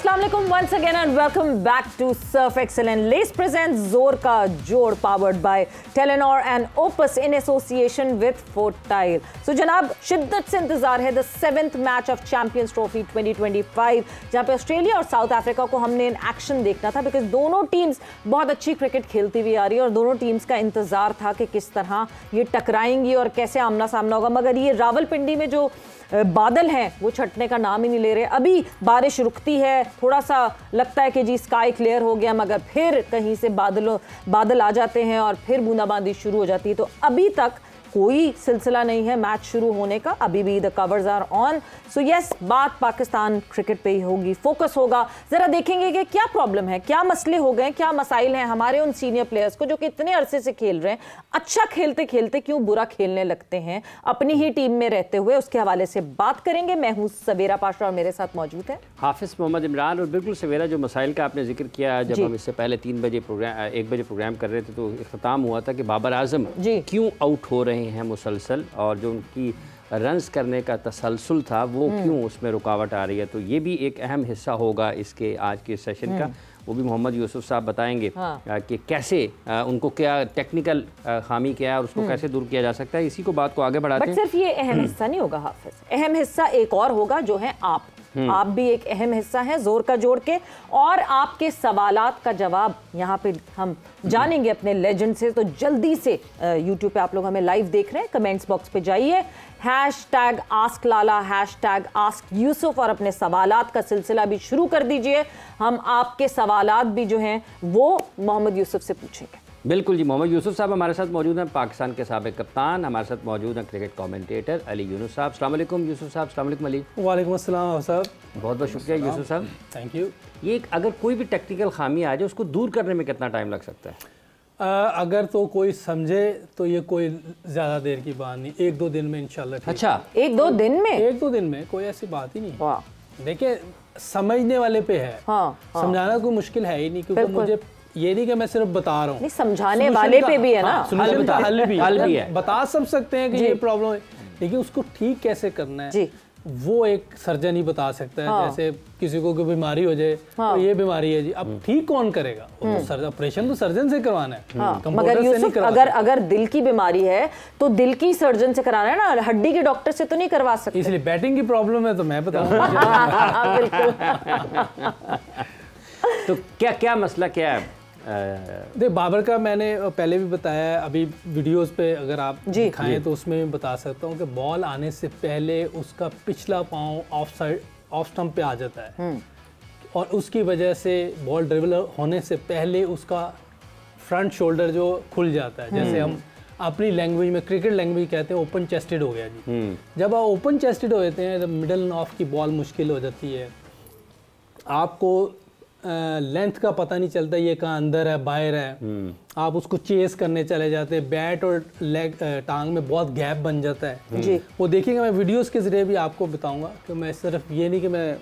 अस्सलाम वालेकुम once again and welcome back to Surf Excellence. Lace presents जोर का जोड़ powered by Telenor and Opus in association with Fortile. So जनाब शिद्दत से इंतजार है the 7th match of Champions Trophy 2025 जहाँ पे ऑस्ट्रेलिया और साउथ अफ्रीका को हमने इन एक्शन देखना था बिकॉज दोनों टीम्स बहुत अच्छी क्रिकेट खेलती हुई आ रही है और दोनों टीम्स का इंतजार था कि किस तरह ये टकराएंगी और कैसे आमना सामना होगा। मगर ये रावलपिंडी में जो बादल हैं वो छटने का नाम ही नहीं ले रहे। अभी बारिश रुकती है, थोड़ा सा लगता है कि जी स्काई क्लियर हो गया, मगर फिर कहीं से बादल आ जाते हैं और फिर बूंदाबांदी शुरू हो जाती है। तो अभी तक कोई सिलसिला नहीं है मैच शुरू होने का, अभी भी the covers are on. So yes, बात पाकिस्तान क्रिकेट पे ही होगी, फोकस होगा। जरा देखेंगे कि क्या प्रॉब्लम है, क्या मसले हो गए, क्या मसाइल हैं हमारे उन सीनियर प्लेयर्स को जो कि इतने अरसे से खेल रहे हैं। अच्छा खेलते खेलते क्यों बुरा खेलने लगते हैं अपनी ही टीम में रहते हुए, उसके हवाले से बात करेंगे। मैं हूँ सवेरा पाशा और मेरे साथ मौजूद है हाफिज मोहम्मद इमरान। और बिल्कुल सवेरा, जो मसाइल का आपने जिक्र किया, जब हम इससे पहले 1 बजे प्रोग्राम कर रहे थे तो इख्तिताम हुआ था कि बाबर आजम क्यों आउट हो रहे हैं मुसलसल, और जो उनकी रन्स करने का तसलसल था वो क्यों उसमें रुकावट आ रही है। तो ये भी एक अहम हिस्सा होगा इसके आज के सेशन का, वो भी मोहम्मद यूसुफ साहब बताएंगे कि कैसे उनको क्या टेक्निकल खामी क्या है और उसको कैसे दूर किया जा सकता है। इसी को बात को आगे बढ़ाते हैं। सिर्फ ये अहम हिस्सा नहीं होगा हाफिज, अहम हिस्सा एक और होगा जो है आप भी एक अहम हिस्सा है जोर का जोड़ के, और आपके सवालात का जवाब यहाँ पे हम जानेंगे अपने लेजेंड से। तो जल्दी से यूट्यूब पे आप लोग हमें लाइव देख रहे हैं, कमेंट्स बॉक्स पे जाइए, #AskLala, #AskYusuf और अपने सवालात का सिलसिला भी शुरू कर दीजिए। हम आपके सवालात भी जो हैं वो मोहम्मद यूसुफ से पूछेंगे। बिल्कुल जी, मोहम्मद यूसुफ साहब हमारे साथ मौजूद हैं, पाकिस्तान के साबिक कप्तान। हमारे साथ मौजूद हैं क्रिकेट कमेंटेटर अली यूनुस साहब। अस्सलाम वालेकुम यूसुफ साहब। अस्सलाम वालेकुम अली। वालेकुम अस्सलाम साहब, बहुत बहुत शुक्रिया यूसुफ साहब, थैंक यू। ये अगर कोई भी टेक्निकल खामी आ जाए उसको दूर करने में कितना टाइम लग सकता है? अगर तो कोई समझे तो ये कोई ज़्यादा देर की बात नहीं, 1-2 दिन में इंशाल्लाह। अच्छा, 1-2 दिन में? 1-2 दिन में कोई ऐसी बात ही नहीं। देखिए, समझने वाले पे है, समझाना कोई मुश्किल है ही नहीं, क्योंकि मुझे ये नहीं कि मैं सिर्फ बता रहा हूँ, समझाने वाले पे भी है ना, हल भी है। बता सब सकते हैं कि ये प्रॉब्लम है, लेकिन उसको ठीक कैसे करना है वो एक सर्जन ही बता सकता है। जैसे किसी को कोई बीमारी हो जाए तो ये बीमारी है जी, अब ठीक कौन करेगा? तो ऑपरेशन तो सर्जन से करवाना है। मगर यूसुफ, अगर दिल की बीमारी है तो दिल की सर्जन से कराना है ना, हड्डी के डॉक्टर से तो नहीं करवा सकते। इसलिए बैटिंग की प्रॉब्लम है तो मैं बताऊंगा। तो क्या मसला क्या है? देख, बाबर का मैंने पहले भी बताया, अभी वीडियोस पे अगर आप दिखाएं तो उसमें मैं बता सकता हूँ कि बॉल आने से पहले उसका पिछला पाँव ऑफ स्टंप पे आ जाता है, और उसकी वजह से बॉल ड्रिबल होने से पहले उसका फ्रंट शोल्डर जो खुल जाता है, जैसे हम अपनी लैंग्वेज में, क्रिकेट लैंग्वेज कहते हैं, ओपन चेस्टेड हो गया जी। जब आप ओपन चेस्टेड हो जाते हैं, जब मिडल ऑफ की बॉल मुश्किल हो जाती है, आपको लेंथ का पता नहीं चलता ये कहाँ अंदर है बाहर है, आप उसको चेस करने चले जाते हैं, बैट और लेग टांग में बहुत गैप बन जाता है जी। वो देखिएगा, मैं वीडियोस के जरिए भी आपको बताऊंगा कि मैं सिर्फ ये नहीं कि मैं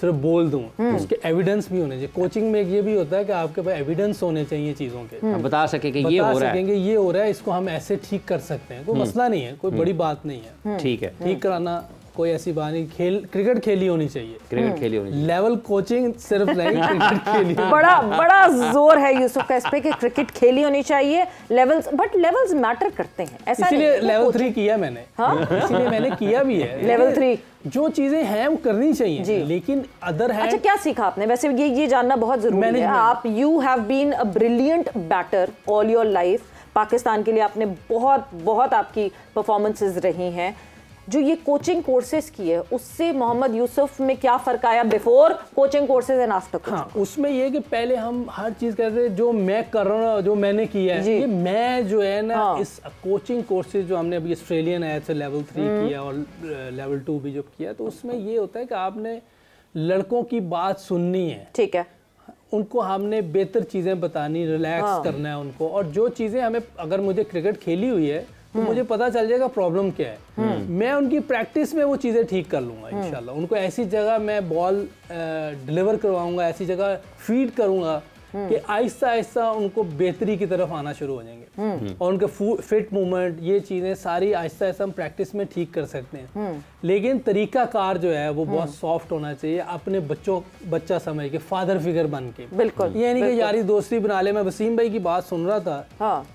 सिर्फ बोल दूं, उसके एविडेंस भी होने चाहिए। कोचिंग में एक ये भी होता है कि आपके पास एविडेंस होने चाहिए चीज़ों के, बता सके कि ये हो रहा है, ये हो रहा है, इसको हम ऐसे ठीक कर सकते हैं, कोई मसला नहीं है, कोई बड़ी बात नहीं है। ठीक है, ठीक कराना कोई ऐसी बात नहीं, क्रिकेट खेली होनी चाहिए, क्रिकेट खेली होनी चाहिए, लेवल कोचिंग सिर्फ नहीं, क्रिकेट खेली। बड़ा जोर है यूसुफ का इस पे कि क्रिकेट खेली होनी चाहिए, लेवल्स, बट लेवल्स मैटर करते हैं, ऐसा इसीलिए लेवल 3 किया मैंने। इसीलिए मैंने किया भी है लेवल 3। जो चीजें हैं वो करनी चाहिए, लेकिन अदर है। अच्छा, क्या सीखा आपने? वैसे ये जानना बहुत जरूरी है। आप you have been a brilliant batter all your life, Pakistan के लिए आपने बहुत आपकी परफॉर्मेंसेस रही हैं। जो ये कोचिंग कोर्सेज की है उससे मोहम्मद यूसुफ में क्या फ़र्क आया, before coaching courses and after coaching? हाँ, उसमें ये कि पहले हम हर चीज़ कहते हैं जो मैं कर रहा हूँ, जो मैंने किया है, ये मैं जो है ना, इस कोचिंग कोर्सेज जो हमने अभी ऑस्ट्रेलियन है से लेवल 3 किया और लेवल 2 भी जो किया, तो उसमें ये होता है कि आपने लड़कों की बात सुननी है, ठीक है, उनको हमने बेहतर चीज़ें बतानी, रिलैक्स करना है उनको, और जो चीज़ें हमें, अगर मुझे क्रिकेट खेली हुई है तो मुझे पता चल जाएगा प्रॉब्लम क्या है, मैं उनकी प्रैक्टिस में वो चीज़ें ठीक कर लूँगा इंशाल्लाह। उनको ऐसी जगह मैं बॉल डिलीवर करवाऊँगा, ऐसी जगह फीड करूँगा कि आहिस्ता आहिस्ता उनको बेहतरी की तरफ आना शुरू हो जाएंगे। और उनके फिट मूवमेंट, ये चीज़ें सारी आहिस्ता आहिस्ता हम प्रैक्टिस में ठीक कर सकते हैं। लेकिन तरीकाकार जो है वो बहुत सॉफ्ट होना चाहिए, अपने बच्चा समझ के, फादर फिगर बन के। बिल्कुल, ये नहीं कि यारी दोस्ती बना ले। मैं वसीम भाई की बात सुन रहा था, हाँ,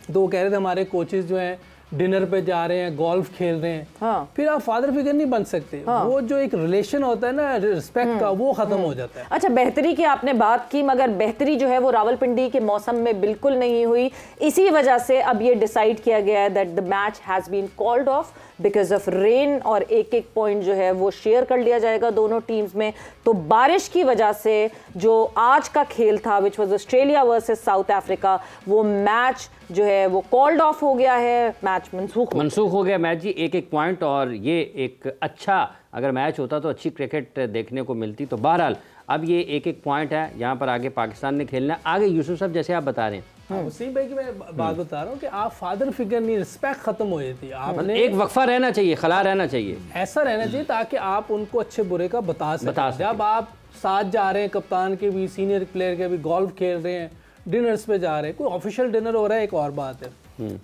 तो वो कह रहे थे हमारे कोचेस जो हैं डिनर पे जा रहे हैं, गोल्फ खेल रहे हैं, हाँ, फिर आप फादर फिगर नहीं बन सकते। हाँ, वो जो एक रिलेशन होता है ना रिस्पेक्ट का, वो खत्म हो जाता है। अच्छा, बेहतरी की आपने बात की, मगर बेहतरी जो है वो रावलपिंडी के मौसम में बिल्कुल नहीं हुई। इसी वजह से अब ये डिसाइड किया गया है that the match has been called off because of rain, और एक पॉइंट जो है वो शेयर कर लिया जाएगा दोनों टीम्स में। तो बारिश की वजह से जो आज का खेल था which was Australia versus south Africa, वो मैच जो है वो कॉल्ड ऑफ हो गया है, मैच मनसूख हो गया मैच जी। एक पॉइंट, और ये एक अच्छा अगर मैच होता तो अच्छी क्रिकेट देखने को मिलती। तो बहरहाल अब ये एक पॉइंट है, यहाँ पर आगे पाकिस्तान ने खेलना है। आगे यूसुफ साहब जैसे आप बता रहे हैं, वसीम भाई की मैं बात बता रहा हूँ कि आप फादर फिगर नहीं, रिस्पेक्ट खत्म हो जाती है। आपने एक वक्फा रहना चाहिए, खला रहना चाहिए, ऐसा रहना चाहिए ताकि आप उनको अच्छे बुरे का बता सकें। जब आप साथ जा रहे हैं, कप्तान के भी, सीनियर प्लेयर के भी, गोल्फ खेल रहे हैं, डिनर्स पे जा रहे हैं, कोई ऑफिशियल डिनर हो रहा है एक और बात है।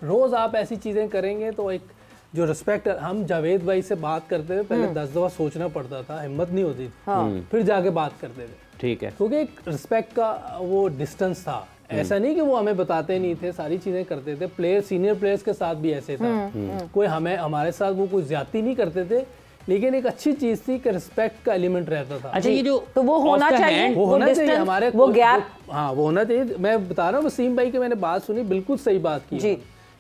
रोज आप ऐसी चीजें करेंगे तो एक जो रिस्पेक्ट, हम जावेद भाई से बात करते थे पहले 10 दफा सोचना पड़ता था, हिम्मत नहीं होती थी, फिर जाके बात करते थे। ठीक है, क्योंकि एक रिस्पेक्ट का वो डिस्टेंस था। ऐसा नहीं कि वो हमें बताते नहीं थे, सारी चीजें करते थे। प्लेयर, सीनियर प्लेयर्स के साथ भी ऐसे था, कोई हमारे साथ वो कोई ज्यादती नहीं करते थे, लेकिन एक अच्छी चीज थी कि रिस्पेक्ट का एलिमेंट रहता था। अच्छा, ये जो तो वो होना चाहिए, वो होना चाहिए हमारे, वो गैप, हाँ वो होना चाहिए। मैं बता रहा हूँ वसीम भाई की मैंने बात सुनी, बिल्कुल सही बात की जी,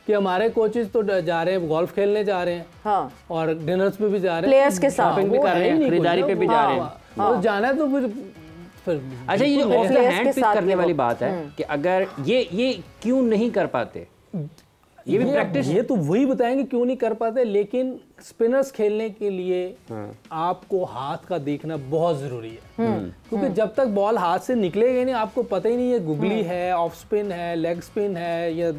कि हमारे कोचेस तो जा रहे हैं, गोल्फ खेलने जा रहे हैं, हाँ, और डिनर्स पे भी जा रहे हैं, प्लेयर्स के साथ शॉपिंग भी कर रहे हैं, खरीदारी पे भी जा रहे हैं, और जाना है तो फिर अच्छा, ये जो ऑफ द हैंड पिच करने वाली बात है कि अगर ये क्यों नहीं कर पाते, ये भी प्रैक्टिस, ये तो वही बताएंगे क्यों नहीं कर पाते। लेकिन स्पिनर्स खेलने के लिए आपको हाथ का देखना बहुत जरूरी है, क्योंकि जब तक बॉल हाथ से निकलेगी नहीं, आपको पता ही नहीं है गुगली है, ऑफ स्पिन है, लेग स्पिन है, या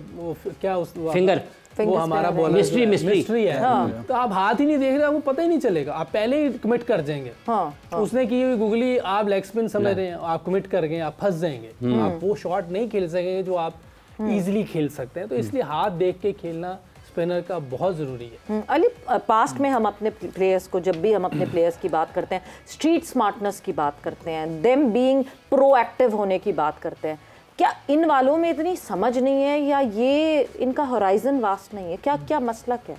क्या उस फिंगर, वो हमारा बॉलर मिस्ट्री है। हाँ। तो आप हाथ ही नहीं देख रहे, आपको पता ही नहीं चलेगा, आप पहले ही कमिट कर जाएंगे। हाँ। उसने की हुई गुगली, आप लेग स्पिन समझ रहे हैं, आप कमिट कर गए, आप फंस जाएंगे, आप वो शॉट नहीं खेल सकेंगे जो आप इजीली खेल सकते हैं। तो इसलिए हाथ देख के खेलना स्पिनर का बहुत ज़रूरी है। अली, पास्ट में हम अपने प्लेयर्स को, जब भी हम अपने प्लेयर्स की बात करते हैं, स्ट्रीट स्मार्टनेस की बात करते हैं, देम बीइंग प्रोएक्टिव होने की बात करते हैं, क्या इन वालों में इतनी समझ नहीं है, या ये इनका होराइजन वास्ट नहीं है? क्या क्या मसला क्या?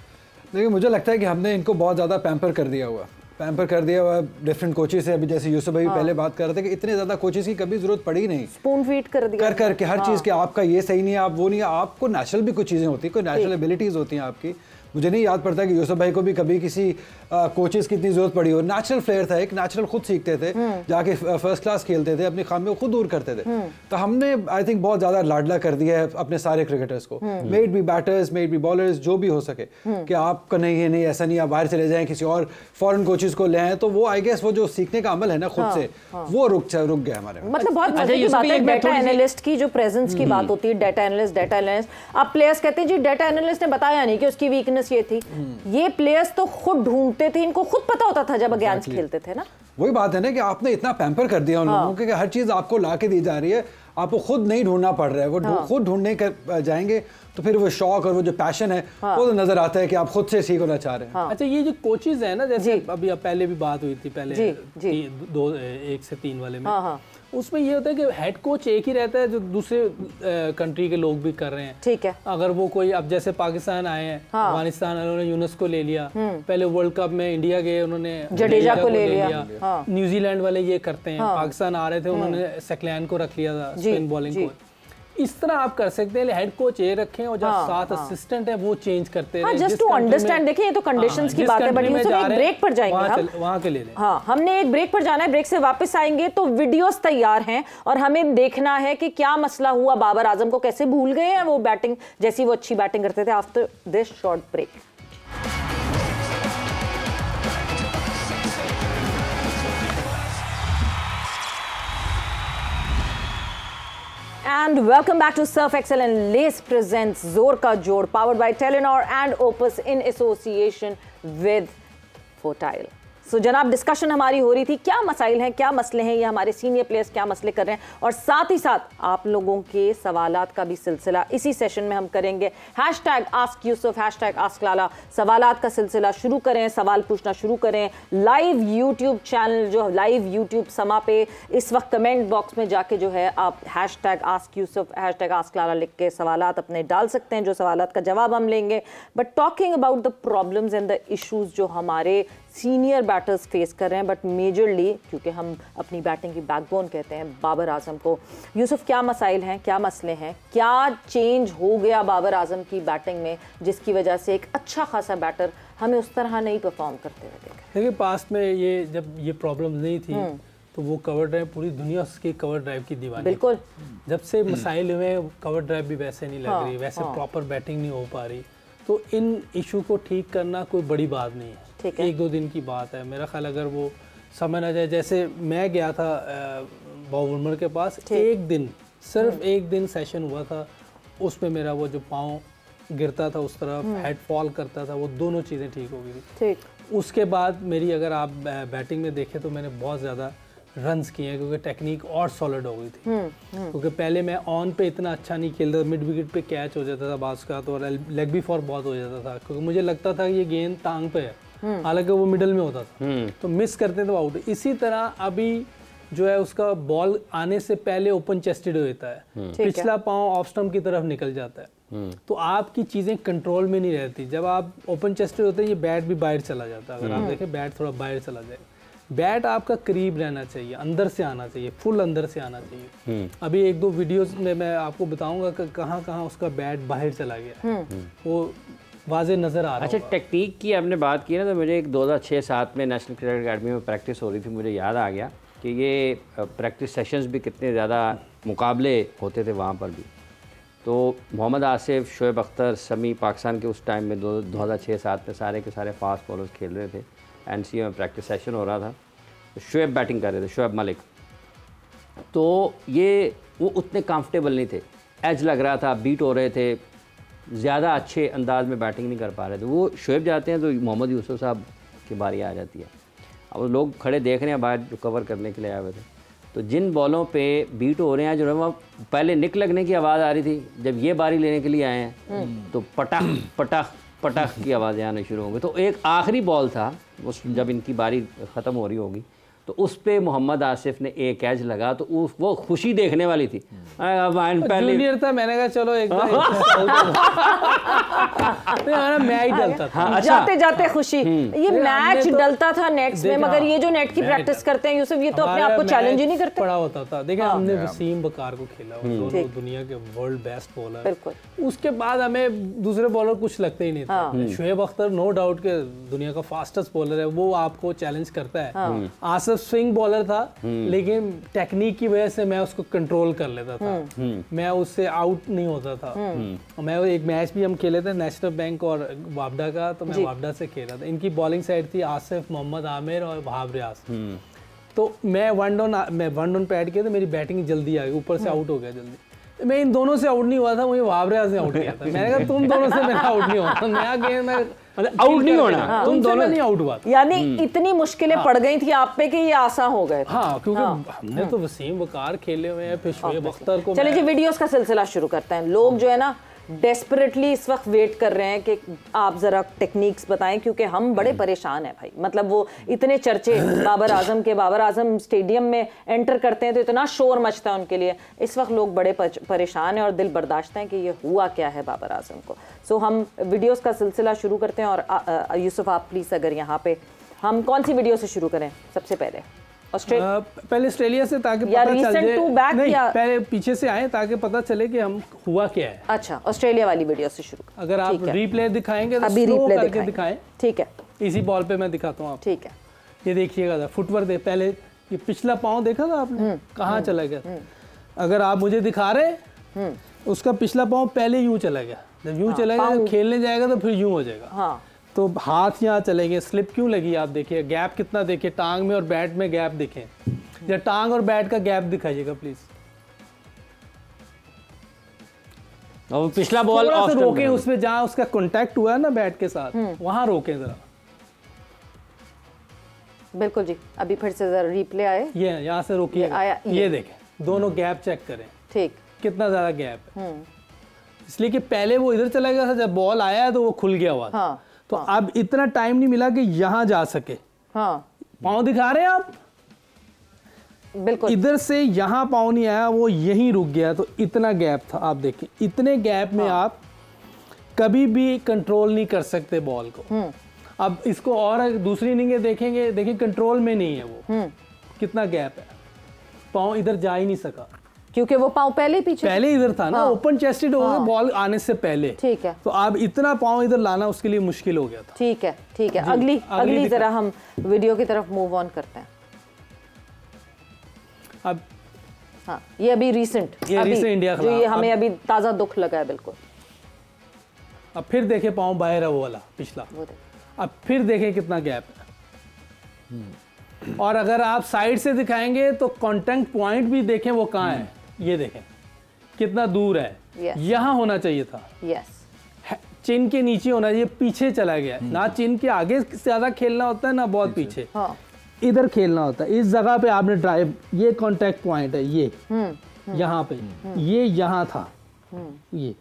देखिए, मुझे लगता है कि हमने इनको बहुत ज़्यादा पैम्पर कर दिया हुआ डिफरेंट कोचेस से। अभी जैसे यूसुफ भाई पहले बात कर रहे थे कि इतने ज़्यादा कोचेस की कभी ज़रूरत पड़ी नहीं, स्पून फीड कर दिया कर के हर चीज़ के, आपका ये सही नहीं है, आप वो नहीं है, आपको नेचुरल भी कुछ चीज़ें होती है, कोई नेचुरल एबिलिटीज़ होती हैं आपकी। मुझे नहीं याद पड़ता कि यूसुफ भाई को भी कभी किसी कोचेस की इतनी जरूरत पड़ी हो। नेचुरल प्लेयर था, एक नेचुरल खुद सीखते थे, जाके फर्स्ट क्लास खेलते थे, अपनी खामियों को खुद दूर करते थे। तो हमने आई थिंक बहुत ज़्यादा लाडला कर दिया है अपने सारे क्रिकेटर्स को, maybe batters, maybe bowlers, जो भी हो सके, कि आपका नहीं है, नहीं ऐसा नहीं, आप बाहर चले जाएं, किसी और फॉरेन कोचेस को ले आए, तो वो आई गेस वो जो सीखने का अमल है ना खुद से, वो रुक गया हमारे। मतलब बहुत मजे की बात है, डाटा एनालिस्ट की जो प्रेजेंस की बात होती है, डाटा एनालिस्ट, अब प्लेयर्स कहते हैं जी डाटा एनालिस्ट ने बताया नहीं कि उसकी वीकनेस ये थी। ये प्लेयर्स तो खुद ढूंढते थे, इनको खुद पता होता था जब अगेंस्ट खेलते थे ना। वही बात है ना कि आपने इतना पैम्पर कर दिया उन लोगों को कि हर चीज आपको ला के दी जा रही है, आपको खुद नहीं ढूंढना पड़ रहा है। वो खुद ढूंढने कर जाएंगे तो फिर वो शौक और वो जो पैशन है वो तो नजर आता है कि आप खुद से सीख होना चाह रहे हैं। अच्छा, ये जो कोचेज है ना, जैसे अभी पहले भी बात हुई थी, पहले 1 से 3 वाले में, उसमें ये होता है कि हेड कोच एक ही रहता है जो दूसरे कंट्री के लोग भी कर रहे हैं। ठीक है, अगर वो कोई, अब जैसे पाकिस्तान आए हैं, अफगानिस्तान उन्होंने यूनुस को ले लिया, पहले वर्ल्ड कप में इंडिया गए उन्होंने जडेजा को ले लिया। न्यूजीलैंड वाले ये करते हैं, पाकिस्तान आ रहे थे उन्होंने सेकलैन को रख लिया था, स्पिन बॉलिंग को। इस तरह आप कर सकते हैं, हेड कोच ये रखें और जो साथ असिस्टेंट है वो चेंज करते हैं। Just to understand. देखिए, ये तो कंडीशंस की बात है, बट यूसुफ एक ब्रेक पर जाएंगे हम, वहां के ले लें। हाँ, हमने एक ब्रेक पर जाना है, ब्रेक से वापस आएंगे तो वीडियोस तैयार हैं और हमें देखना है कि क्या मसला हुआ, बाबर आजम को कैसे भूल गए हैं वो बैटिंग, जैसी वो अच्छी बैटिंग करते थे। After this short break. And welcome back to Surf Excel and Lace presents Zor Ka Jod, powered by Telenor and Opus in association with Fertile. सो जनाब, डिस्कशन हमारी हो रही थी, क्या मसाइल हैं, क्या मसले हैं, ये हमारे सीनियर प्लेयर्स क्या मसले कर रहे हैं, और साथ ही साथ आप लोगों के सवालात का भी सिलसिला इसी सेशन में हम करेंगे। #AskYusuf, #AskLala, सवालात का सिलसिला शुरू करें, सवाल पूछना शुरू करें। लाइव यूट्यूब चैनल, जो लाइव यूट्यूब समा पे इस वक्त कमेंट बॉक्स में जाके जो है आप #AskYusuf, #AskLala लिख के सवालात अपने डाल सकते हैं, जो सवालात का जवाब हम लेंगे। But talking about the problems and the issues जो हमारे सीनियर बैटर्स फेस कर रहे हैं, बट मेजरली क्योंकि हम अपनी बैटिंग की बैकबोन कहते हैं बाबर आजम को। यूसुफ, क्या मसाइल हैं, क्या मसले हैं, क्या चेंज हो गया बाबर आजम की बैटिंग में जिसकी वजह से एक अच्छा खासा बैटर हमें उस तरह नहीं परफॉर्म करते हुए देखा? देखिए, पास्ट में ये जब ये प्रॉब्लम नहीं थी तो वो कवर ड्राइव, पूरी दुनिया उसकी कवर ड्राइव की दीवानी। बिल्कुल। जब से मसाइल हुए, कवर ड्राइव भी वैसे नहीं लग रही, वैसे प्रॉपर बैटिंग नहीं हो पा रही। तो इन इशू को ठीक करना कोई बड़ी बात नहीं है, 1-2 दिन की बात है। मेरा ख्याल अगर वो समय ना जाए, जैसे मैं गया था बॉब वुडमर के पास, एक दिन, सिर्फ एक दिन सेशन हुआ था, उसमें मेरा वो जो पाँव गिरता था उस तरफ, हेड फॉल करता था, वो दोनों चीज़ें ठीक हो गई थी। उसके बाद मेरी, अगर आप बैटिंग में देखें तो मैंने बहुत ज़्यादा रन्स किए हैं, क्योंकि टेक्निक और सॉलिड हो गई थी। क्योंकि पहले मैं ऑन पे इतना अच्छा नहीं खेलता, मिड विकेट पे कैच हो जाता था बास का, तो लेग भी फॉर बहुत हो जाता था, क्योंकि मुझे लगता था कि ये गेंद टांग पे है, हालांकि वो मिडल में होता था, तो मिस करते तो आउट। इसी तरह अभी जो है उसका बॉल आने से पहले ओपन चेस्टेड होता है, पिछला पाँव ऑफ स्टंप की तरफ निकल जाता है, तो आपकी चीज़ें कंट्रोल में नहीं रहती। जब आप ओपन चेस्टेड होते हैं, ये बैट भी बाहर चला जाता है। अगर आप देखें, बैट थोड़ा बाहर चला जाए, बैट आपका करीब रहना चाहिए, अंदर से आना चाहिए, फुल अंदर से आना चाहिए। अभी 1-2 वीडियोस में मैं आपको बताऊंगा कि कहाँ कहाँ उसका बैट बाहर चला गया, वो वाजे नज़र आ रहा है। अच्छा, टेक्निक की आपने बात की ना, तो मुझे एक 2006-07 में नेशनल क्रिकेट अकेडमी में प्रैक्टिस हो रही थी, मुझे याद आ गया कि ये प्रैक्टिस सेशंस भी कितने ज़्यादा मुकाबले होते थे वहाँ पर भी। तो मोहम्मद आसिफ, शोएब अख्तर, समी, पाकिस्तान के उस टाइम में 2006-07 में सारे के सारे फास्ट बॉलर्स खेल रहे थे। एनसीए में प्रैक्टिस सेशन हो रहा था, तो शोएब बैटिंग कर रहे थे, शोएब मलिक। तो ये वो उतने कंफर्टेबल नहीं थे, एज लग रहा था, बीट हो रहे थे, ज़्यादा अच्छे अंदाज में बैटिंग नहीं कर पा रहे थे। वो शोएब जाते हैं तो मोहम्मद यूसुफ साहब की बारी आ जाती है। अब लोग खड़े देख रहे हैं बाहर, जो कवर करने के लिए आए हुए थे, तो जिन बॉलों पे बीट हो रहे हैं, जो है वहाँ पहले निक लगने की आवाज़ आ रही थी, जब ये बारी लेने के लिए आए हैं तो पटक पटक पटक की आवाज़ें आने शुरू हो गई। तो एक आखिरी बॉल था, उस जब इनकी बारी ख़त्म हो रही होगी, तो उस पे मोहम्मद आसिफ ने एक कैच लगा, तो वो खुशी देखने वाली थी। पहले जूनियर था, मैंने कहा चलो एक मैच डलता था। अच्छा। जाते जाते खुशी, ये मैच डलता था नेट्स में, मगर ये जो नेट की प्रैक्टिस करते हैं यूसुफ, ये तो अपने आप को चैलेंज ही नहीं करते। पड़ा होता था। देखिए, हमने वसीम बकार को खेला, दोनों दुनिया के वर्ल्ड बेस्ट बॉलर। उसके बाद हमें दूसरे बॉलर कुछ लगते ही नहीं थे। शोएब अख्तर नो डाउट के दुनिया का फास्टेस्ट बॉलर है, वो आपको चैलेंज करता है। आसिफ स्विंग बॉलर था, लेकिन टेक्निक की वजह से मैं उसको कंट्रोल कर लेता था, मैं उससे आउट नहीं होता था। मैं एक मैच भी हम खेले थे नेशनल बैंक और वापडा का, तो मैं वापडा से खेला था। इनकी बॉलिंग साइड थी आसिफ, मोहम्मद आमिर और वहाब रियाज। तो मैं वन डाउन पे ऐड किया, तो मेरी बैटिंग जल्दी आ गई, ऊपर से आउट हो गया जल्दी। मैं इन दोनों से आउट नहीं हुआ था, मुझे वहाब रियाज ने आउट किया था। मैंने कहा तुम दोनों से मेरा आउट नहीं होता, नया गेम में आउट नहीं होना, तुम दोनों नहीं आउट हुआ। यानी इतनी मुश्किलें पड़ गई थी आप पे कि ये आसान हो गए। हाँ, क्योंकि हमने तो वसीम बकार खेले हुए हैं, फिर शोएब अख्तर को। चलिए जी, वीडियोस का सिलसिला शुरू करते हैं। लोग जो है ना डेस्परेटली इस वक्त वेट कर रहे हैं कि आप ज़रा टेक्निक्स बताएं, क्योंकि हम बड़े परेशान हैं भाई। मतलब वो इतने चर्चे बाबर आजम के, बाबर आजम स्टेडियम में एंटर करते हैं तो इतना शोर मचता है उनके लिए। इस वक्त लोग बड़े परेशान हैं और दिल बर्दाश्त हैं कि ये हुआ क्या है बाबर आजम को। सो हम वीडियोस का सिलसिला शुरू करते हैं। और यूसुफ, आप प्लीज़ अगर यहाँ पे हम कौन सी वीडियो से शुरू करें सबसे पहले? पहले ऑस्ट्रेलिया से, ताकि पता चल जाए। नहीं, पहले पीछे से आए ताकि पता चले कि हम हुआ क्या है। अच्छा, ऑस्ट्रेलिया वाली वीडियो से शुरू। अगर आप रिप्ले दिखाएंगे तो अभी रिप्ले करके दिखाएं। ठीक है, इसी बॉल पे मैं दिखाता हूँ आप। ठीक है, ये देखिएगा, फुटवर्क दे, पहले ये पिछला पाँव देखा था आपने, कहाँ चला गया? अगर आप मुझे दिखा रहे, उसका पिछला पाँव पहले यूं चला गया। जब यूं चला गया, खेलने जाएगा तो फिर यूं हो जाएगा। तो हाथ यहाँ चलेंगे, स्लिप क्यों लगी आप देखिए, गैप कितना देखिए, टांग में और बैट में गैप देखें। या टांग और बैट का गैप दिखाइएगा प्लीज। और पिछला बॉल रोके, उसमें जहाँ उसका कांटेक्ट हुआ है ना बैट के साथ, वहां रोके जरा। बिल्कुल जी, अभी फिर से जरा रिप्ले आए, ये यहाँ से रोकिए, ये देखें दोनों गैप चेक करें, ठीक कितना ज़्यादा गैप है। इसलिए कि पहले वो इधर चला गया था, जब बॉल आया तो वो खुल गया हुआ था। तो अब इतना टाइम नहीं मिला कि यहाँ जा सके। पाँव दिखा रहे हैं आप, बिल्कुल इधर से यहाँ पाँव नहीं आया, वो यहीं रुक गया, तो इतना गैप था। आप देखें इतने गैप में आप कभी भी कंट्रोल नहीं कर सकते बॉल को। अब इसको और दूसरी इनिंग देखेंगे, देखिए कंट्रोल में नहीं है वो, कितना गैप है, पाँव इधर जा ही नहीं सका क्योंकि वो पाँव पहले इधर था ना, ओपन चेस्टेड हो गया बॉल आने से पहले। ठीक है, तो अब इतना पाँव इधर लाना उसके लिए मुश्किल हो गया था। ठीक है, ठीक है, अगली जरा हम वीडियो की तरफ मूव ऑन करते हैं। अब हाँ, ये अभी रिसेंट इंडिया जो ये हमें अभी ताज़ा दुख लगा है, बिल्कुल। अब फिर देखें पाँव बाहर है वो वाला पिछला, अब फिर देखें कितना गैप है। और अगर आप साइड से दिखाएंगे तो कांटेक्ट पॉइंट भी देखें वो कहाँ है, ये देखें कितना दूर है। यहाँ होना चाहिए था, चिन के नीचे होना चाहिए, पीछे चला गया। ना चिन के आगे ज्यादा खेलना होता है ना बहुत पीछे, इधर खेलना होता है। इस जगह पे आपने ड्राइव, ये कांटेक्ट पॉइंट है, ये यहाँ पे, ये यहाँ था। ये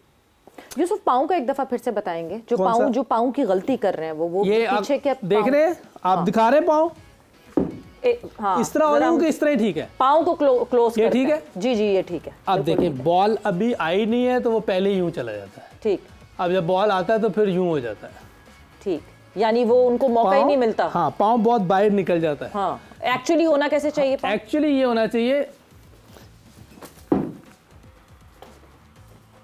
यूसुफ पाँव का एक दफा फिर से बताएंगे, जो पाँव की गलती कर रहे हैं वो ये पीछे के देख रहे हैं आप, दिखा रहे हैं पाँव इस तरह हो रहा हूँ कि इस तरह ही ठीक है, पाँव को क्लोज ये ठीक है जी जी, ये ठीक है। अब देखें बॉल अभी आई नहीं है तो वो पहले यूं चला जाता है, ठीक। अब जब बॉल आता है तो फिर यूं हो जाता है, ठीक, यानी वो उनको मौका ही नहीं मिलता। हाँ, पाँव बहुत बाहर निकल जाता है। हाँ, एक्चुअली होना कैसे चाहिए? एक्चुअली ये होना चाहिए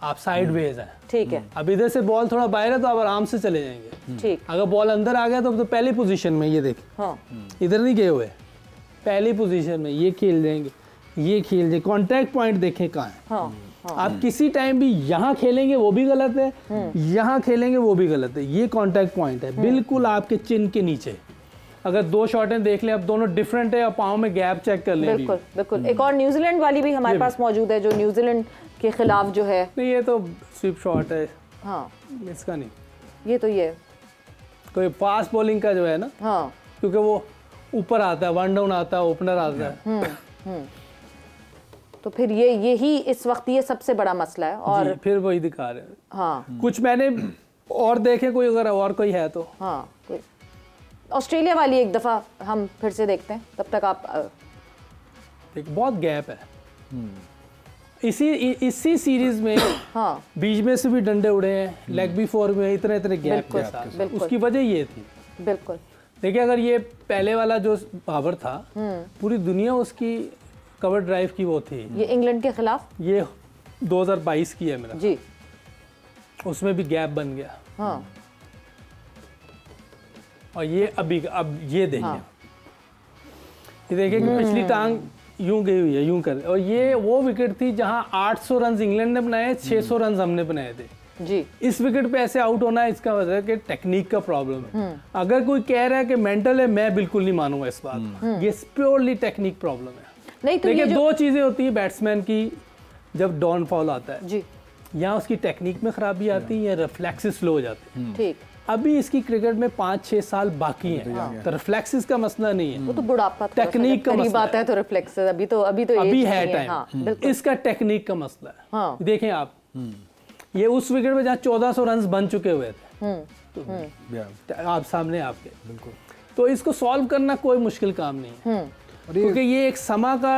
आप साइड वेज है, ठीक है। अब इधर से बॉल थोड़ा बाहर है तो आप आराम से चले जाएंगे, ठीक। अगर बॉल अंदर आ गया तो पहली पोजीशन में, ये देखें, हाँ, इधर नहीं गए हुए, पहली पोजीशन में ये खेल जाएंगे, ये खेल जाए। कॉन्टैक्ट पॉइंट देखें कहाँ है। हाँ, हाँ। आप किसी टाइम भी यहाँ खेलेंगे वो भी गलत है, यहाँ खेलेंगे वो भी गलत है। ये कॉन्टैक्ट पॉइंट है बिल्कुल आपके चिन के नीचे। अगर दो शॉटें देख लें, अब दोनों डिफरेंट है, और पाँव में गैप चेक कर लें। बिल्कुल बिल्कुल। एक और न्यूजीलैंड वाली भी हमारे पास मौजूद है, जो न्यूजीलैंड के खिलाफ जो है। नहीं, ये तो स्वीप शॉट है। हाँ, इसका नहीं, ये तो ये कोई फास्ट बॉलिंग का जो है ना, हाँ, क्योंकि वो ऊपर आता है, वन डाउन आता है, ओपनर आता है। तो फिर यही इस वक्त ये सबसे बड़ा मसला है। और फिर वही दिखा रहे हैं। हाँ, कुछ मैंने और देखे, कोई अगर और कोई है तो। हाँ, कोई ऑस्ट्रेलिया वाली एक दफा हम फिर से देखते हैं, तब तक आप बहुत गैप है इसी सीरीज में। हाँ, बीच में से भी डंडे उड़े हैं, लेग भी फोर में इतने गैप के साथ। उसकी वजह ये थी। बिल्कुल। देखिए, अगर ये पहले वाला जो बाबर था, पूरी दुनिया उसकी कवर ड्राइव की वो थी। ये इंग्लैंड के खिलाफ, ये 2022 की है मेरा जी, उसमें भी गैप बन गया। हाँ, और ये अब ये देखिए, हाँ। ये देखिए कि पिछली टांग यूं गई हुई है, यूं कर। और ये वो विकेट थी जहां 800 रन इंग्लैंड ने बनाए, 600 रन हमने बनाए थे जी। इस विकेट पे ऐसे आउट होना है, इसका मतलब है कि टेक्निक का प्रॉब्लम है। अगर कोई कह रहा है कि मेंटल है, मैं बिल्कुल नहीं मानूंगा इस बात। ये प्योरली टेक्निक प्रॉब्लम है। नहीं तो देखिए, दो चीजें होती है बैट्समैन की जब डाउनफॉल आता है जी, या उसकी टेक्निक में खराबी आती है या रिफ्लेक्सेस स्लो हो जाते हैं। ठीक। अभी इसकी क्रिकेट में 5-6 साल बाकी हैं, तो रिफ्लेक्सेस का मसला नहीं है, वो तो बुढ़ापा टेक्निक का मसला है। तो रिफ्लेक्सेस अभी है टाइम। हाँ, इसका टेक्निक का मसला है। हाँ। देखें आप, ये उस विकेट पे जहाँ 1400 रन बन चुके हुए थे, तो आप सामने आपके, बिल्कुल। तो इसको सॉल्व करना कोई मुश्किल काम नहीं है, क्योंकि ये एक समा का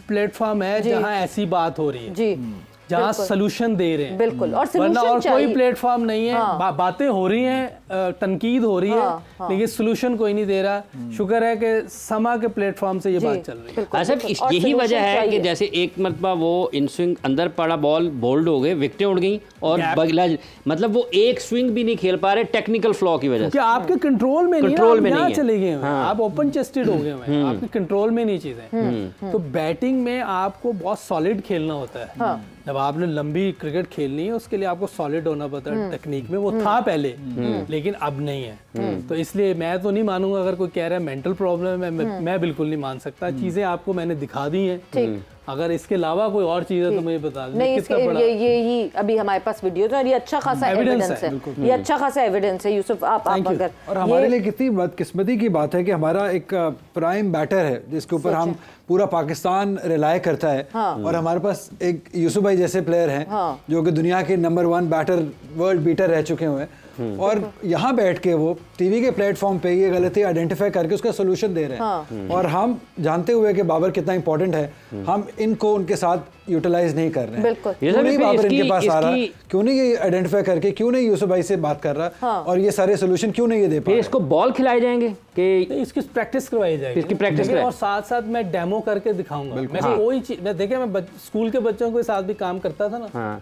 प्लेटफॉर्म है जहाँ ऐसी बात हो रही है जी, जहाँ सोल्यूशन दे रहे हैं, बिल्कुल। और कोई प्लेटफॉर्म नहीं है। हाँ। बातें हो रही हैं, तनकीद हो रही है, लेकिन सोल्यूशन कोई नहीं दे रहा। शुक्र है कि समा के प्लेटफॉर्म से ये बात चल रही है। अच्छा, यही वजह है कि जैसे एक मरतबा वो इन स्विंग अंदर पड़ा, बॉल बोल्ड हो गए, विकेटें उड़ गई, और मतलब वो एक स्विंग भी नहीं खेल पा रहे टेक्निकल फ्लॉ की वजह से। आपके कंट्रोल में नहीं, चले गए, आप ओपन चेस्टेड हो गए हैं, आपके कंट्रोल में नहीं चीजें। तो बैटिंग में आपको बहुत सॉलिड खेलना होता है। जब आपने लंबी क्रिकेट खेलनी है, उसके लिए आपको सॉलिड होना पड़ता है टेक्निक में। वो था पहले, लेकिन अब नहीं है। तो इसलिए मैं तो नहीं मानूंगा। अगर कोई कह रहा है मेंटल प्रॉब्लम है, मैं बिल्कुल नहीं मान सकता। चीजें आपको मैंने दिखा दी हैं, अगर इसके अलावा कोई और चीज़ है तो मुझे बता दें। नहीं, ये अभी हमारे पास वीडियो है, ये अच्छा खासा एविडेंस है, ये अच्छा खासा एविडेंस है। यूसुफ आप अगर, और हमारे लिए कितनी बदकिस्मती की बात है कि हमारा एक प्राइम बैटर है जिसके ऊपर हम पूरा पाकिस्तान रिलाय करता है, और हमारे पास एक यूसुफ भाई जैसे प्लेयर हैं जो कि दुनिया के नंबर 1 बैटर, वर्ल्ड बीटर रह चुके हुए हैं, और यहाँ बैठ के वो टीवी के प्लेटफॉर्म पे ये गलती आइडेंटिफाई करके उसका सोल्यूशन दे रहे हैं। और हम जानते हुए कि बाबर कितना इंपॉर्टेंट है, हम इनको उनके साथ यूटिलाइज नहीं कर रहे हैं। क्यों नहीं बाबर इनके पास आ रहा, क्यों नहीं ये आइडेंटिफाई करके, क्यों नहीं यूसुफ भाई से बात कर रहा, और ये सारे सोल्यूशन क्यों नहीं ये दे पा रहा। इसको बॉल खिलाए जाएंगे कि इसकी प्रैक्टिस करवाई जाएगी, इसकी प्रैक्टिस, और साथ साथ मैं डेमो करके दिखाऊंगा। मैं कोई चीज, मैं देखे, मैं स्कूल के बच्चों के साथ भी काम करता था ना,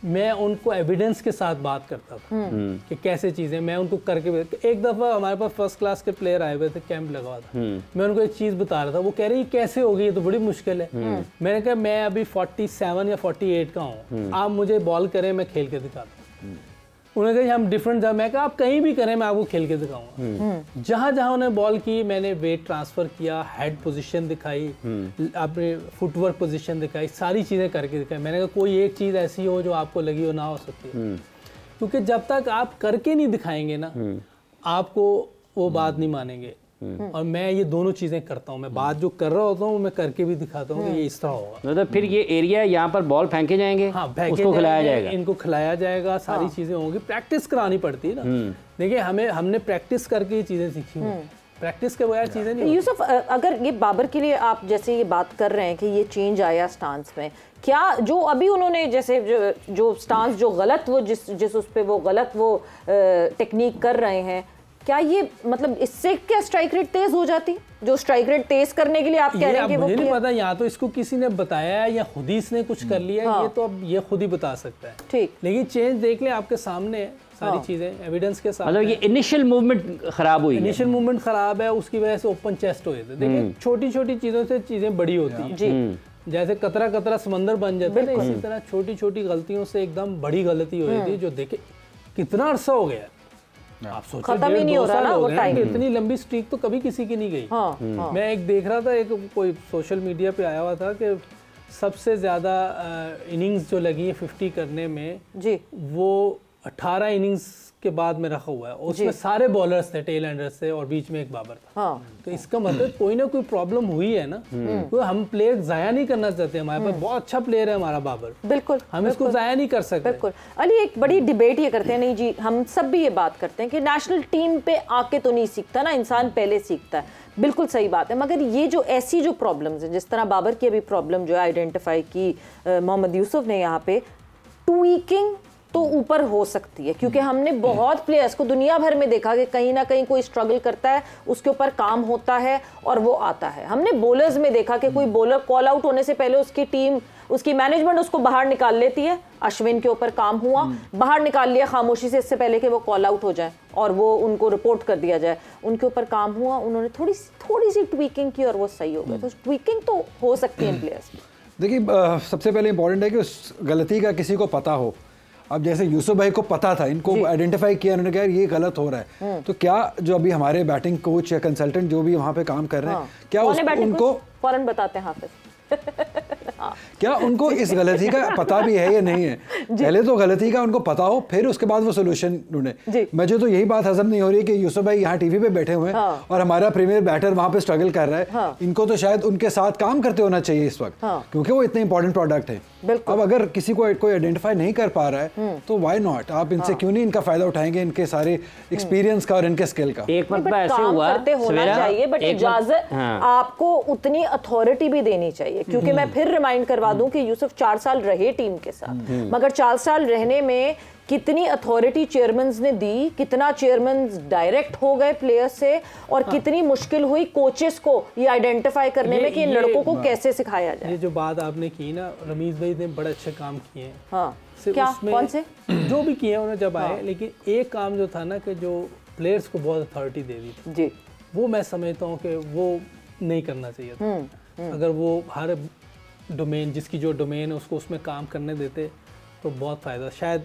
मैं उनको एविडेंस के साथ बात करता था कि कैसे चीजें, मैं उनको करके। एक दफा हमारे पास फर्स्ट क्लास के प्लेयर आए हुए थे, कैंप लगा हुआ था, मैं उनको एक चीज बता रहा था, वो कह रहे हैं कैसे होगी, ये तो बड़ी मुश्किल है। मैंने कहा मैं अभी 47 या 48 का हूँ, आप मुझे बॉल करें, मैं खेल के दिखाता हूँ। उन्होंने कहा हम डिफरेंट, मैं कहा आप कहीं भी करें, मैं आपको खेल के दिखाऊंगा। जहां जहां उन्होंने बॉल की, मैंने वेट ट्रांसफर किया, हेड पोजीशन दिखाई, अपने फुटवर्क पोजीशन दिखाई, सारी चीजें करके दिखाई। मैंने कहा कोई एक चीज ऐसी हो जो आपको लगी हो ना हो सकती है, क्योंकि जब तक आप करके नहीं दिखाएंगे ना, आपको वो बात नहीं मानेंगे। और मैं ये दोनों चीजें करता हूँ, मैं बात जो कर रहा होता हूँ मैं करके भी दिखाता हूँ कि ये इस तरह होगा। मतलब फिर ये एरिया यहाँ पर बॉल फेंके जाएंगे, उसको खिलाया जाएगा, इनको खिलाया जाएगा, सारी चीजें होंगी। प्रैक्टिस करानी पड़ती है ना, देखिए हमने प्रैक्टिस करके ये चीजें सीखी हुई, प्रैक्टिस के बगैर चीजें नहीं। यूसुफ, अगर ये बाबर के लिए आप जैसे ये बात कर रहे हैं कि ये चेंज आया स्टांस में, क्या जो अभी उन्होंने जैसे जो स्टांस जो गलत, वो जिस उस पे वो गलत वो टेक्निक कर रहे हैं, क्या ये मतलब इससे क्या स्ट्राइक रेट तेज हो जाती, जो स्ट्राइक रेट तेज करने के लिए आप कह रहे हैं कि वो मुझे नहीं पता, या तो इसको किसी ने बताया है या खुद ही इसने कुछ कर लिया है, ये तो अब ये खुद ही बता सकता है। ठीक, लेकिन चेंज देख ले, आपके सामने है सारी चीजें एविडेंस के साथ। मतलब ये इनिशियल मूवमेंट खराब हुई, इनिशियल मूवमेंट खराब है, उसकी वजह से ओपन चेस्ट हुए थे। देखिए छोटी छोटी चीजों से चीजें बड़ी होती है जी, जैसे कतरा कतरा समंदर बन जाता है, इसी तरह छोटी छोटी गलतियों से एकदम बड़ी गलती हो रही थी, जो देखे कितना अरसा हो गया, आप सोचो खत्म ही नहीं हो रहा ना वो टाइम। इतनी लंबी स्ट्रीक तो कभी किसी की नहीं गई। मैं एक देख रहा था, एक कोई सोशल मीडिया पे आया हुआ था कि सबसे ज्यादा इनिंग्स जो लगी है 50 करने में जी, वो 18 इनिंग्स के बाद में रखा हुआ है, उसमें सारे बॉलर्स थे, टेल एंडर्स थे, और बीच में एक बाबर था। तो इसका मतलब कोई ना कोई प्रॉब्लम हुई है ना, तो हम प्लेयर जाया नहीं करना चाहते। हमारे पास बहुत अच्छा प्लेयर है हमारा बाबर, बिल्कुल, हम इसको जाया नहीं कर सकते। बिल्कुल। अली, एक बड़ी डिबेट ये करते हैं, नहीं जी, हम सब भी ये बात करते हैं कि नेशनल टीम पे आके तो नहीं सीखता ना इंसान, पहले सीखता है। बिल्कुल सही बात है, मगर ये जो ऐसी जो प्रॉब्लम्स हैं, जिस तरह बाबर की अभी प्रॉब्लम जो है आइडेंटिफाई की मोहम्मद यूसुफ ने यहाँ पे, ट्वीकिंग तो ऊपर हो सकती है, क्योंकि हमने बहुत प्लेयर्स को दुनिया भर में देखा कि कहीं ना कहीं कोई स्ट्रगल करता है, उसके ऊपर काम होता है और वो आता है। हमने बॉलर्स में देखा कि कोई बॉलर कॉल आउट होने से पहले उसकी टीम, उसकी मैनेजमेंट उसको बाहर निकाल लेती है। अश्विन के ऊपर काम हुआ, बाहर निकाल लिया खामोशी से, इससे पहले कि वो कॉल आउट हो जाए और वो उनको रिपोर्ट कर दिया जाए। उनके ऊपर काम हुआ, उन्होंने थोड़ी सी ट्वीकिंग की और वो सही हो गए। तो ट्वीकिंग तो हो सकती है प्लेयर्स। देखिए, सबसे पहले इंपॉर्टेंट है कि उस गलती का किसी को पता हो। अब जैसे यूसुफ भाई को पता था, इनको आइडेंटिफाई किया, उन्होंने कहा ये गलत हो रहा है, तो क्या जो अभी हमारे बैटिंग कोच या कंसल्टेंट जो भी वहाँ पे काम कर रहे हैं, क्या उनको फौरन बताते हैं हाफिज क्या उनको इस गलती का पता भी है या नहीं है? पहले तो गलती का उनको पता हो, फिर उसके बाद वो सोल्यूशन ढूंढे। मुझे तो यही बात हजम नहीं हो रही है कि यूसुफ भाई यहाँ टीवी पे बैठे हुए हैं और हमारा प्रीमियर बैटर वहाँ पे स्ट्रगल कर रहा है। इनको तो शायद उनके साथ काम करते होना चाहिए इस वक्त, क्योंकि वो इतने इंपॉर्टेंट प्रोडक्ट है। अब अगर किसी को कोई आइडेंटिफाई नहीं कर पा रहा है तो व्हाई नॉट, आप इनसे क्यों नहीं इनका फायदा उठाएंगे, इनके सारे एक्सपीरियंस का और इनके स्किल का। एक मरतबा ऐसे हुआ होना चाहिए, बट इजाजत आपको उतनी अथॉरिटी भी देनी चाहिए, क्योंकि मैं फिर रिमाइंड करवा दूं कि यूसुफ 4 साल रहे टीम के साथ, मगर 4 साल रहने में कितनी अथॉरिटी चेयरमैन ने दी, कितना चेयरमैन डायरेक्ट हो गए प्लेयर से, और कितनी मुश्किल हुई कोचेस को ये आइडेंटिफाई करने में कि इन लड़कों को कैसे सिखाया जाए। ये जो बात आपने की ना, रमीज भाई ने बड़े अच्छे काम किए हैं। क्या, कौन से? जो भी किए उन्होंने जब आए, लेकिन एक काम जो था ना कि जो प्लेयर्स को बहुत अथॉरिटी दे दी थी जी, वो मैं समझता हूँ कि वो नहीं करना चाहिए था। अगर वो हर डोमेन, जिसकी जो डोमेन है उसको उसमें काम करने देते तो बहुत फ़ायदा। शायद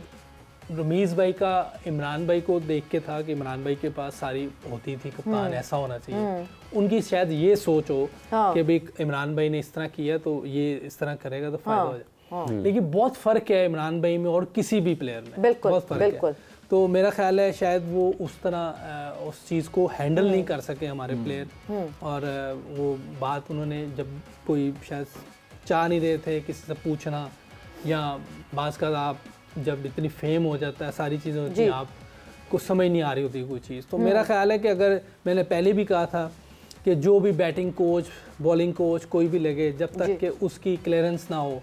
रमीज़ भाई का इमरान भाई को देख के था कि इमरान भाई के पास सारी होती थी, कप्तान ऐसा होना चाहिए, उनकी शायद ये सोच हो कि भाई इमरान भाई ने इस तरह किया तो ये इस तरह करेगा तो फायदा हो जाए। लेकिन बहुत फ़र्क है इमरान भाई में और किसी भी प्लेयर में, बहुत फ़र्क है। तो मेरा ख्याल है शायद वो उस तरह उस चीज़ को हैंडल नहीं कर सके हमारे प्लेयर, और वो बात उन्होंने जब कोई शायद चाह नहीं रहे थे किसी से पूछना, या बाज़ का आप जब इतनी फेम हो जाता है सारी चीज़ें होती हैं आपको समझ नहीं आ रही होती कोई चीज़, तो मेरा ख्याल है कि अगर मैंने पहले भी कहा था कि जो भी बैटिंग कोच बॉलिंग कोच कोई भी लगे, जब तक कि उसकी क्लियरेंस ना हो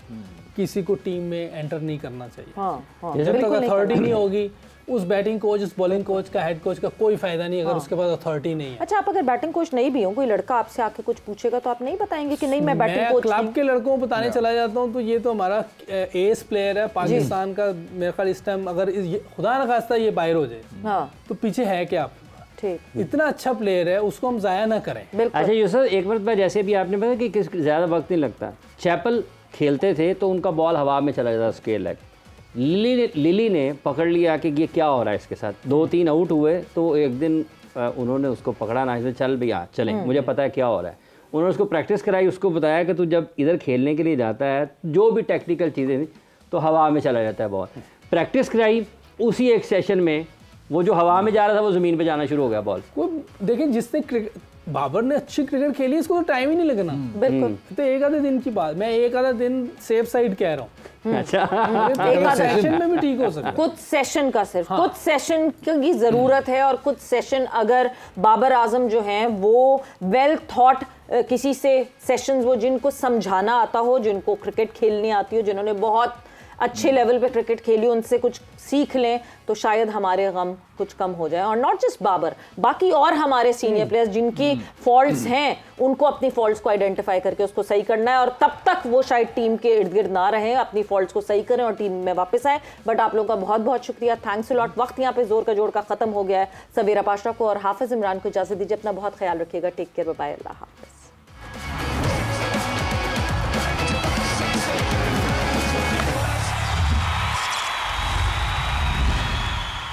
किसी को टीम में एंटर नहीं करना चाहिए। जब तक अथॉरिटी नहीं होगी उस बैटिंग कोच उस बॉलिंग कोच का हेड कोच का कोई फायदा नहीं अगर उसके पास अथॉरिटी नहीं है। अच्छा, आप अगर बैटिंग कोच नहीं भी हो, कोई लड़का आपसे आके कुछ पूछेगा तो आप नहीं बताएंगे कि नहीं मैं बैटिंग कोच क्लब के लड़कों को बताने चला जाता हूँ तो ये तो हमारा एस प्लेयर है पाकिस्तान का, मेरे ख्याल इस टाइम अगर खुदा न खास्ता ये बाहर हो जाए तो पीछे है क्या आप, इतना अच्छा प्लेयर है उसको हम जाया ना करें। अच्छा यूसुफ, एक बार जैसे भी आपने बताया कि ज़्यादा वक्त नहीं लगता, चैपल खेलते थे तो उनका बॉल हवा में चला जाता स्केल लेग, लिली ने पकड़ लिया कि ये क्या हो रहा है इसके साथ, 2-3 आउट हुए तो एक दिन उन्होंने उसको पकड़ा ना, इसमें चल भैया चलें, मुझे पता है क्या हो रहा है। उन्होंने उसको प्रैक्टिस कराई, उसको बताया कि तू जब इधर खेलने के लिए जाता है जो भी टेक्निकल चीज़ें थी तो हवा में चला जाता है बॉल, प्रैक्टिस कराई, उसी एक सेशन में वो जो हवा में जा रहा था वो ज़मीन पे जाना शुरू हो गया बॉल। वो देखिए जिसने बाबर ने अच्छी क्रिकेट खेली इसको तो टाइम ही नहीं लगना, बिल्कुल तो एक आधे दिन की बात, मैं एक आधा दिन सेफ साइड कह रहा हूँ। अच्छा, एक आधा सेशन में भी ठीक हो सकता है, कुछ सेशन का सिर्फ कुछ सेशन की जरूरत है, और कुछ सेशन अगर बाबर आजम जो हैं वो वेल थॉट किसी से सेशंस, वो जिनको समझाना आता हो, जिनको क्रिकेट खेलनी आती हो, जिन्होंने बहुत अच्छे लेवल पे क्रिकेट खेली, उनसे कुछ सीख लें तो शायद हमारे गम कुछ कम हो जाए। और नॉट जस्ट बाबर, बाकी और हमारे सीनियर प्लेयर्स जिनकी फॉल्ट्स हैं उनको अपनी फॉल्ट्स को आइडेंटिफाई करके उसको सही करना है, और तब तक वो शायद टीम के इर्द गिर्द ना रहें, अपनी फॉल्ट्स को सही करें और टीम में वापस आए। बट आप लोगों का बहुत बहुत शुक्रिया, थैंक्स अ लॉट। वक्त यहाँ पे जोर का जोड़ का खत्म हो गया है। सवेरा पाशा को और हाफिज इमरान को इजाजत दीजिए, अपना बहुत ख्याल रखिएगा, टेक केयर, बाय बाय, अल्लाह हाफिज।